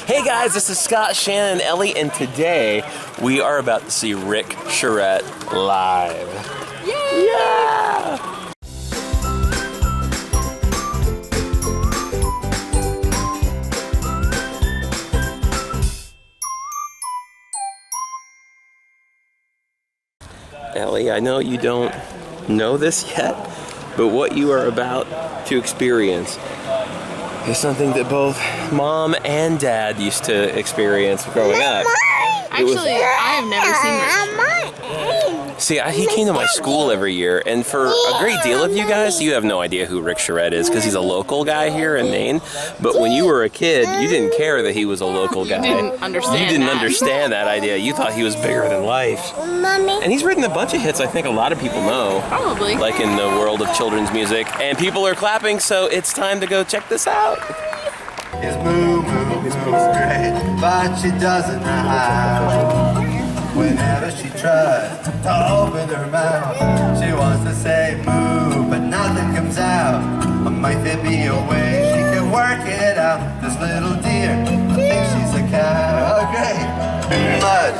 Hey guys, this is Scott, Shanon, and Ellie, and today we are about to see Rick Charette live. Yay! Yeah! Ellie, I know you don't know this yet, but what you are about to experience is something that both Mom and Dad used to experience growing up. Actually, I have never seen this. See, he came to my school every year, and for a great deal of you guys, you have no idea who Rick Charette is because he's a local guy here in Maine. But when you were a kid, you didn't care that he was a local guy. You didn't understand You didn't understand that idea. You thought he was bigger than life. And he's written a bunch of hits I think a lot of people know. Probably. Like in the world of children's music. And people are clapping, so it's time to go check this out. His moo is great, but she doesn't know how. Whenever she tries to open her mouth, she wants to say moo, but nothing comes out. Might there be a way she can work it out? This little deer thinks she's a cow. Oh great! Mud,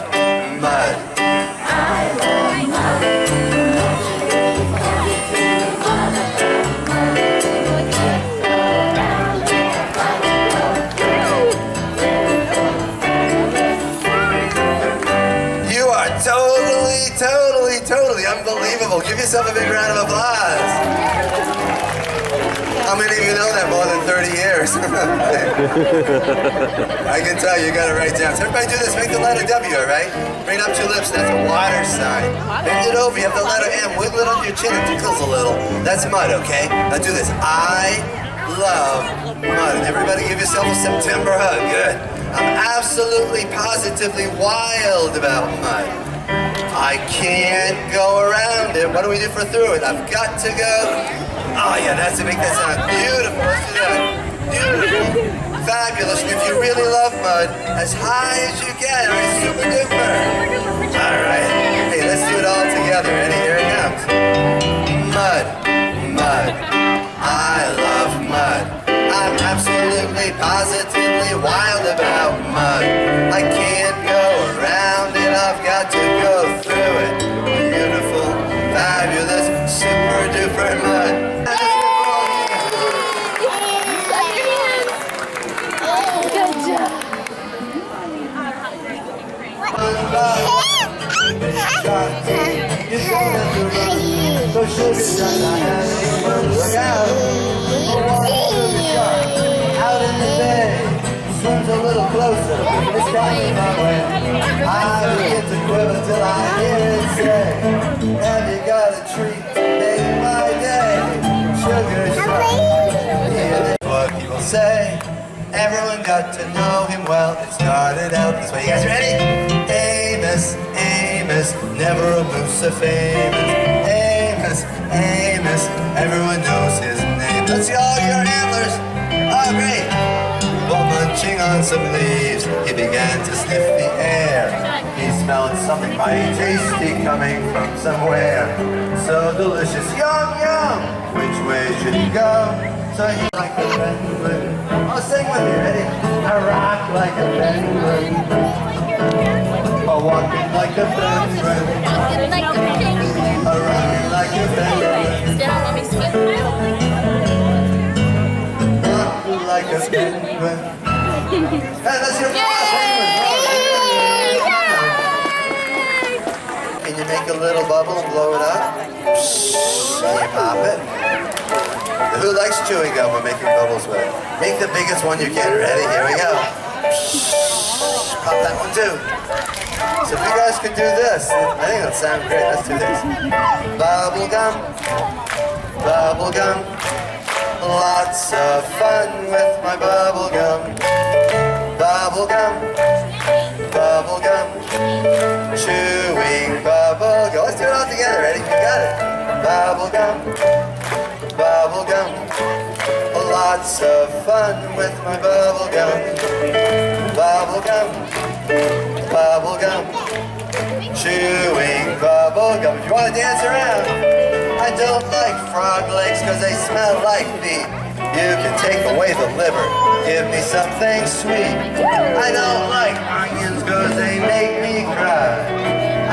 mud. I love mud. Totally unbelievable. Give yourself a big round of applause. How many of you know that more than 30 years? I can tell you got it right down. So everybody do this. Make the letter W, all right? Bring up two lips. That's a water sign. Bend it over. You have the letter M. Wiggle it under your chin. It tickles a little. That's mud, okay? Now do this. I love mud. And everybody give yourself a September hug. Good. I'm absolutely, positively wild about mud. I can't go around it. What do we do for through it? I've got to go. Oh yeah, that's to make that sound beautiful. Let's do that. Beautiful. Fabulous. And if you really love mud, as high as you can. All right, super duper. All right. Hey, let's do it all together. Ready? Here it comes. Mud, mud. I love mud. I'm absolutely, positively wild about mud. I can't go around it. I've got to go through it. Beautiful, fabulous, super duper mud. Good job. Look out. Out in the bay, swims a little closer. It's coming my way. I begin to quiver till I hear it say, have you got a treat to make my day? Sugar shark. Hear what people say. Everyone got to know him well. It started out this way. You guys ready? Amos, Amos, never a moose so famous. Amos, Amos, everyone knows his name. Let's see all your antlers. Oh, great. While munching on some leaves, he began to sniff the air. He smelled something mighty tasty coming from somewhere. So delicious, yum, yum. Which way should he go? So he like a penguin. Oh, sing with me, ready? I rock like a penguin. Oh, walking like a penguin. I run like a penguin. Like a penguin. Hey, let's hear Can you make a little bubble and blow it up? Can you pop it? Who likes chewing gum or making bubbles with? Make the biggest one you can. Ready? Here we go. Pop that one too. So if you guys could do this, I think it'll sound great. Let's do this. Bubble gum. Bubble gum. Lots of fun with my bubble gum. Bubble gum. Bubble gum. Chewing bubble gum. Let's do it all together. Ready? You got it. Bubble gum. Bubble gum. Lots of fun with my bubble gum. Bubble gum. Bubble gum. Chewing bubble gum. If you want to dance around. I don't like frog legs because they smell like feet. You can take away the liver. Give me something sweet. I don't like onions cause they make me cry.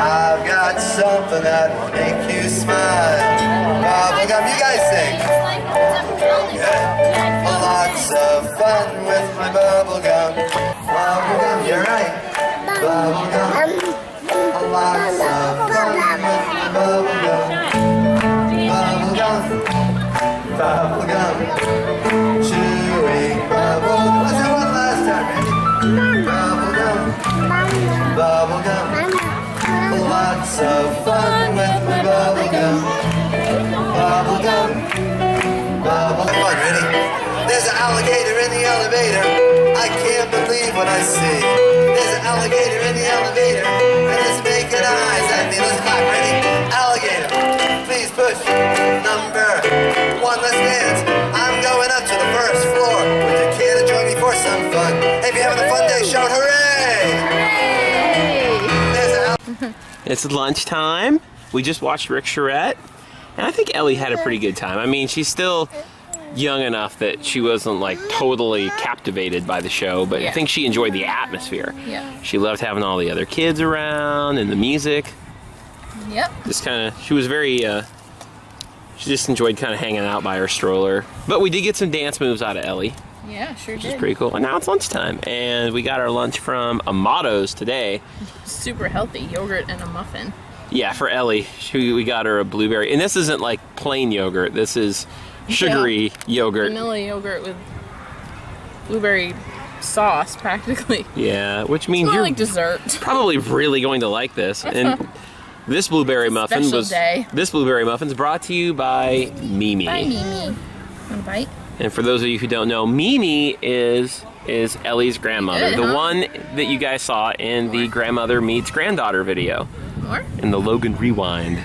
I've got something that will make you smile. Bubblegum, you guys sing. Yeah. Lots of fun with my bubblegum. Bubblegum, you're right. Bubblegum. Lots of fun with my bubblegum. Bubblegum. Bubblegum. Chewing bubble. Let's do one last time, ready? Bubblegum. Bubblegum. Lots of fun with my bubblegum. Bubblegum. Bubblegum. Come on, ready? There's an alligator in the elevator. I can't believe what I see. There's an alligator in the elevator, and it's making eyes at me. Let's clap, ready? Alligator, please push number 1. Let's dance. I'm going up to the first floor. Would you care to join me for some fun? Hey, if you're having a fun day, shout hooray! It's lunchtime. We just watched Rick Charette, and I think Ellie had a pretty good time. I mean, she's still young enough that she wasn't like totally captivated by the show, but I think she enjoyed the atmosphere. Yeah. She loved having all the other kids around and the music. Yep. Just kind of, she was very, she just enjoyed kind of hanging out by her stroller. But we did get some dance moves out of Ellie. Yeah, sure Which did. is pretty cool. And now it's lunchtime, and we got our lunch from Amato's today. Super healthy yogurt and a muffin. Yeah, for Ellie, we got her a blueberry. And this isn't like plain yogurt. This is sugary yogurt. Vanilla yogurt with blueberry sauce, practically. Yeah, which means It's not you're like dessert. probably really going to like this. And this blueberry muffin Special was day. this blueberry muffin's brought to you by Mimi. Bye, Mimi. Want a bite? And for those of you who don't know, Mimi is Ellie's grandmother, Good, the huh? one that you guys saw in the grandmother meets granddaughter video More? in the Logan Rewind.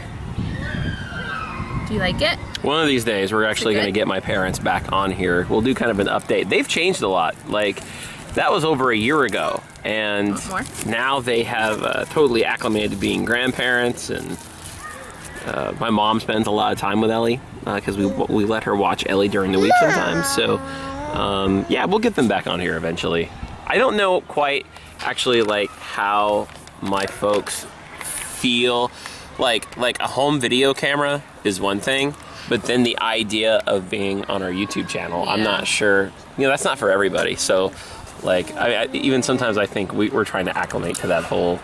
Do you like it? One of these days, we're actually good? going to get my parents back on here. We'll do kind of an update. They've changed a lot. Like, that was over a year ago, and More? now they have totally acclimated to being grandparents, and my mom spends a lot of time with Ellie because we let her watch Ellie during the week sometimes. So, yeah, we'll get them back on here eventually. I don't know quite actually like how my folks feel. Like a home video camera is one thing, but then the idea of being on our YouTube channel, I'm not sure. You know, that's not for everybody. So, like, I even sometimes I think we're trying to acclimate to that whole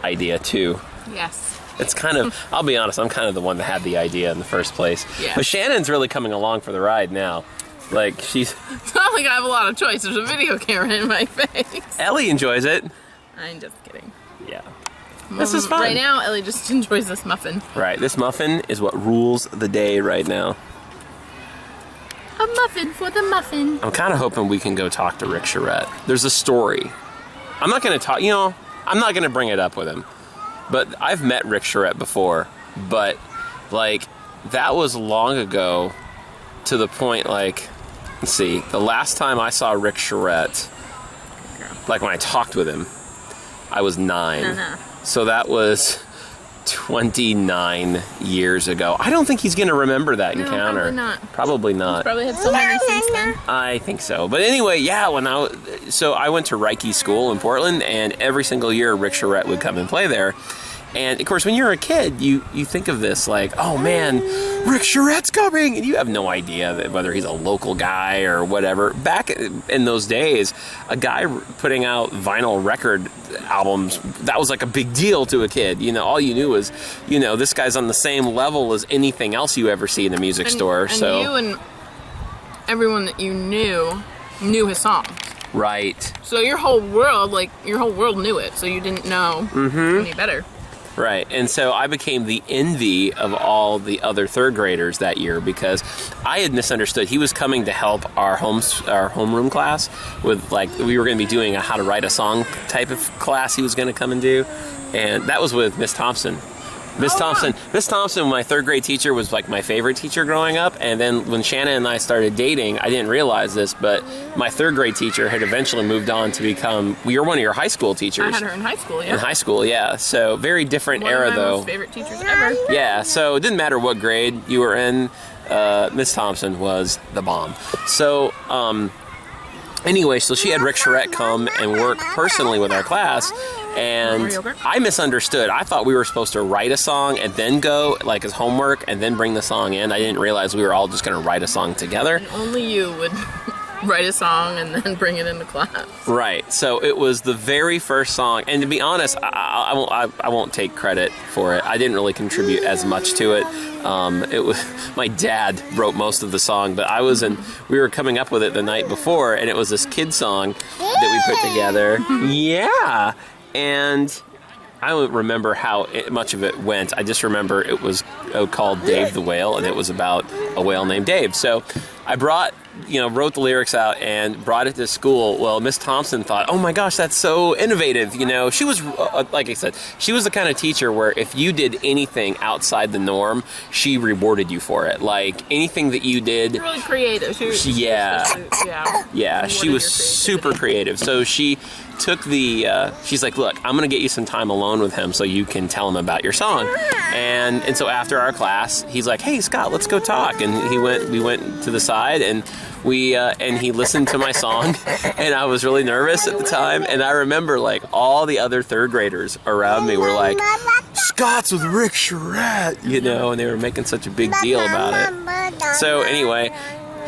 idea too. Yes. It's kind of, I'll be honest, I'm kind of the one that had the idea in the first place. Yeah. But Shannon's really coming along for the ride now. Like, she's... It's not like I have a lot of choice. There's a video camera in my face. Ellie enjoys it. I'm just kidding. Yeah. This is fun. Right now, Ellie just enjoys this muffin. Right, this muffin is what rules the day right now. A muffin for the muffin. I'm kind of hoping we can go talk to Rick Charette. There's a story. I'm not going to talk, you know, I'm not going to bring it up with him. But I've met Rick Charette before, but like that was long ago to the point like, let's see, the last time I saw Rick Charette, like when I talked with him, I was 9. So that was 29 years ago. I don't think he's going to remember that encounter. Probably not. Probably not. He's probably had so many since then. I think so. But anyway, yeah, so I went to Reiki school in Portland, and every single year Rick Charette would come and play there. And of course, when you're a kid, you think of this like, oh man, Rick Charette's coming, and you have no idea that whether he's a local guy or whatever. Back in those days, a guy putting out vinyl record albums, that was like a big deal to a kid. You know, all you knew was, you know, this guy's on the same level as anything else you ever see in a music store. And so you and everyone that you knew his songs. Right. So your whole world knew it. So you didn't know any better. Right, and so I became the envy of all the other third graders that year because I had misunderstood. He was coming to help our homeroom class with, like, we were going to be doing a how to write a song type of class he was going to come and do, and that was with Miss Thompson. Miss Thompson, my third grade teacher, was like my favorite teacher growing up. And then when Shanon and I started dating, I didn't realize this, but my third grade teacher had eventually moved on to become, you're one of your high school teachers. I had her in high school, yeah. In high school, yeah. So very different era, One of my though. most favorite teachers ever. Yeah, so it didn't matter what grade you were in. Miss Thompson was the bomb. So, anyway, so she had Rick Charette come and work personally with our class, and I misunderstood. I thought we were supposed to write a song and then go, like, as homework, and then bring the song in. I didn't realize we were all just going to write a song together. And only you would write a song and then bring it into class. Right. So it was the very first song, and to be honest, I won't take credit for it. I didn't really contribute as much to it. It was my dad wrote most of the song, but we were coming up with it the night before, and it was this kid song that we put together. Yeah, and I don't remember how much of it went. I just remember it was called Dave the Whale, and it was about a whale named Dave. So I wrote the lyrics out and brought it to school. Well, Miss Thompson thought, oh my gosh, that's so innovative. She was, like I said, she was the kind of teacher where if you did anything outside the norm, she rewarded you for it. Like anything that you did. Really creative. She was super creative. So she took she's like, look, I'm going to get you some time alone with him so you can tell him about your song. And so after our class, he's like, hey, Scott, let's go talk. And we went to the side, and he listened to my song, and I was really nervous at the time. And I remember, like, all the other third graders around me were like, Scott's with Rick Charette, and they were making such a big deal about it. So anyway,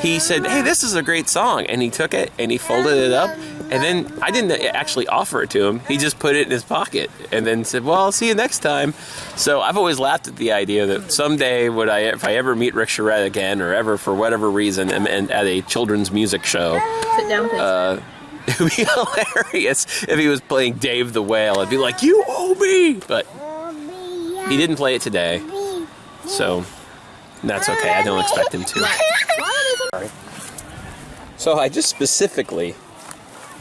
he said, hey, this is a great song. And he took it and he folded it up. And then I didn't actually offer it to him. He just put it in his pocket and then said, well, I'll see you next time. So I've always laughed at the idea that someday if I ever meet Rick Charette again, or ever for whatever reason, and at a children's music show, sit down with it would be hilarious if he was playing Dave the Whale. I'd be like, you owe me! But he didn't play it today. So that's okay. I don't expect him to. So I just specifically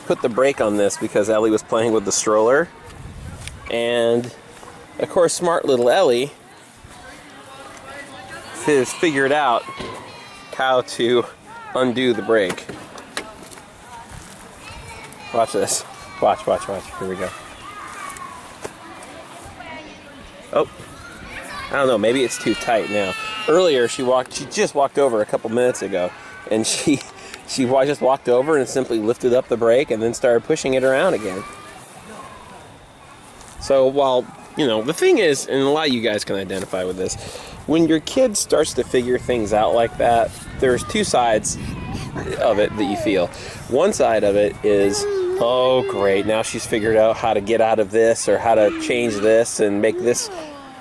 put the brake on this because Ellie was playing with the stroller, and of course smart little Ellie has figured out how to undo the brake. Watch this. Watch. Here we go. Oh, I don't know, maybe it's too tight now. Earlier she just walked over a couple minutes ago, and she just walked over and simply lifted up the brake and then started pushing it around again. So while, the thing is, and a lot of you guys can identify with this, when your kid starts to figure things out like that, there's two sides of it that you feel. One side of it is, oh great, now she's figured out how to get out of this, or how to change this and make this,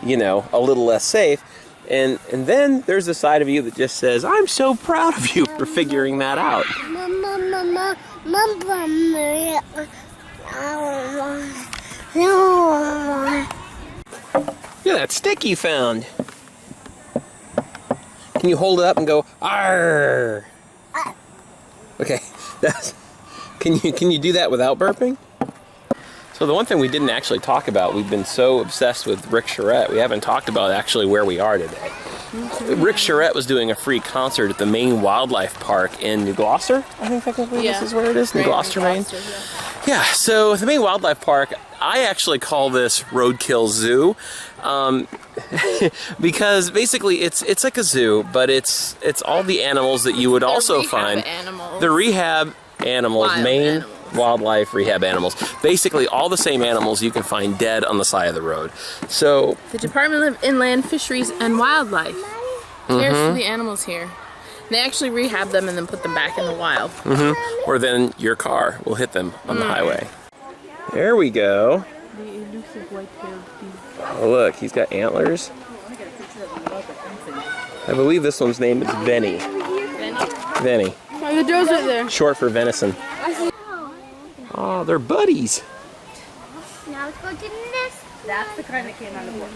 a little less safe. And then there's a side of you that just says, I'm so proud of you for figuring that out. Look at that stick you found. Can you hold it up and go, arr? Okay, can you do that without burping? So the one thing we didn't actually talk about, we've been so obsessed with Rick Charette, we haven't talked about actually where we are today. Rick Charette was doing a free concert at the Maine Wildlife Park in New Gloucester. I think technically this is where it is, New Gloucester, Maine. Yeah, so the Maine Wildlife Park, I actually call this Roadkill Zoo, because basically it's like a zoo, but it's all the animals that you would also find. The rehab animals, Maine Wildlife rehab animals. Basically all the same animals you can find dead on the side of the road. So the Department of Inland Fisheries and Wildlife cares for the animals here. They actually rehab them and then put them back in the wild. Or then your car will hit them on the highway. There we go. Oh look, he's got antlers. I believe this one's name is Venny. Venny. Oh, the doe's right there. Short for venison. Oh, they're buddies. Now let's go to this. That's the kind that came out of the book.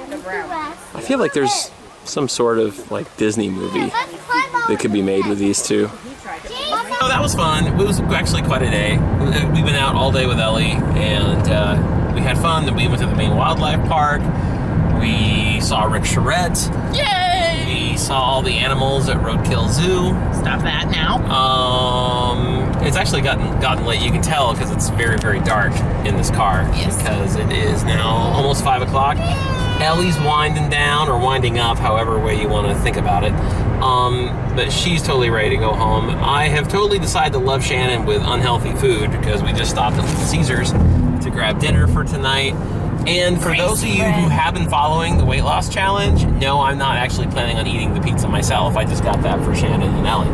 The brown. I feel like there's some sort of like Disney movie that could be made with these two. Oh, that was fun. It was actually quite a day. We've been out all day with Ellie, and we had fun. Then we went to the Maine Wildlife Park. We saw Rick Charette. Yay! We saw all the animals at Roadkill Zoo. Stop that now. It's actually gotten late. You can tell because it's very, very dark in this car. Yes. Because it is now almost 5 o'clock. Ellie's winding down or winding up, however way you want to think about it. But she's totally ready to go home. I have totally decided to love Shanon with unhealthy food because we just stopped at Caesars to grab dinner for tonight. And for those of you who have been following the weight loss challenge, no, I'm not actually planning on eating the pizza myself. I just got that for Shanon and Ellie.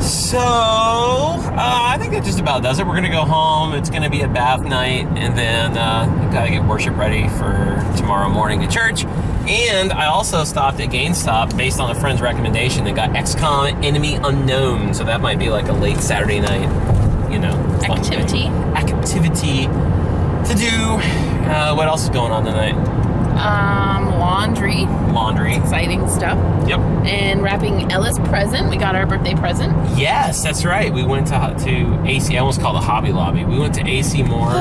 So, I think that just about does it. We're going to go home. It's going to be a bath night, and then I've got to get worship ready for tomorrow morning at church. And I also stopped at GameStop based on a friend's recommendation that got XCOM Enemy Unknown. So that might be like a late Saturday night, you know, Activity to do. What else is going on tonight? Laundry. Exciting stuff. Yep. And wrapping Ella's present. We got our birthday present. Yes, that's right. We went to AC. I almost called it Hobby Lobby. We went to AC Moore.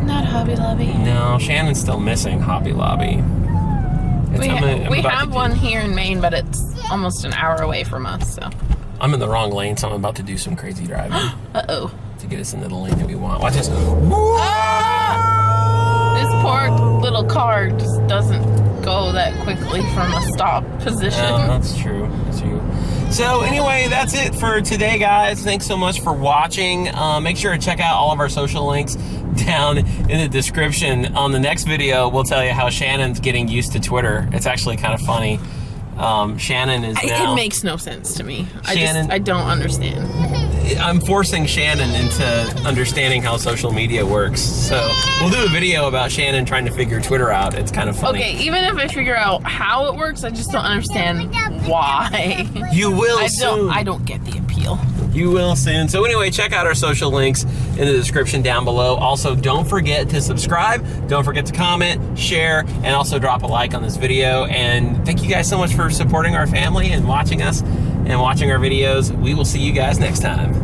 Not Hobby Lobby. No, Shannon's still missing Hobby Lobby. We have one here in Maine, but it's almost an hour away from us. So I'm in the wrong lane, so I'm about to do some crazy driving. Uh-oh. To get us into the lane that we want. Watch this. This poor little car just doesn't go that quickly from a stop position. That's true. So anyway, that's it for today, guys. Thanks so much for watching. Make sure to check out all of our social links down in the description. On the next video, we'll tell you how Shannon's getting used to Twitter. It's actually kind of funny. Shanon is now... It makes no sense to me. Shanon, I don't understand. I'm forcing Shanon into understanding how social media works. So we'll do a video about Shanon trying to figure Twitter out. It's kind of funny. Okay, even if I figure out how it works, I just don't understand why. You will soon. I don't get the appeal. You will soon. So anyway, check out our social links in the description down below. Also, don't forget to subscribe. Don't forget to comment, share, and also drop a like on this video. And thank you guys so much for supporting our family and watching us and watching our videos. We will see you guys next time.